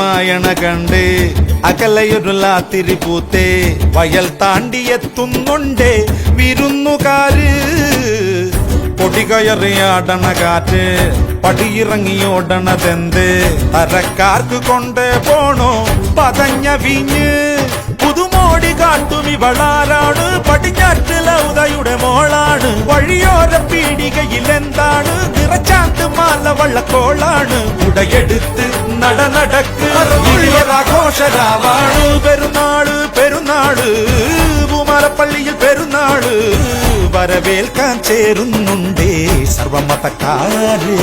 വായണ കണ്ട് അകലയൊരു ലാത്തിരി പൂത്തേ വയൽ താണ്ടിയെത്തുന്നുണ്ടേ വിരുന്നുകാര് പൊടികയറിയാടണ കാറ്റ് പടിയിറങ്ങിയോടണതെന്ത് തരക്കാർക്ക് കൊണ്ട് പോണോ പതഞ്ഞ വീഞ്ഞ് പുതുമോടി കാട്ടും ഇവളാരാണ് പടിഞ്ഞാറ്റിലൗതയുടെ മോളാണ് വഴിയോര പീടികയിൽ എന്താണ് നിറച്ചാണ്ട് മാല വള്ളക്കോളാണ് ഉടയെടുത്ത് നടക്ക് ആഘോഷരാവാണ് പെരുന്നാള് പെരുന്നാള് പൂമാലപ്പള്ളിയിൽ പെരുന്നാള് വരവേൽക്കാൻ ചേരുന്നുണ്ടേ സർവമതക്കാര്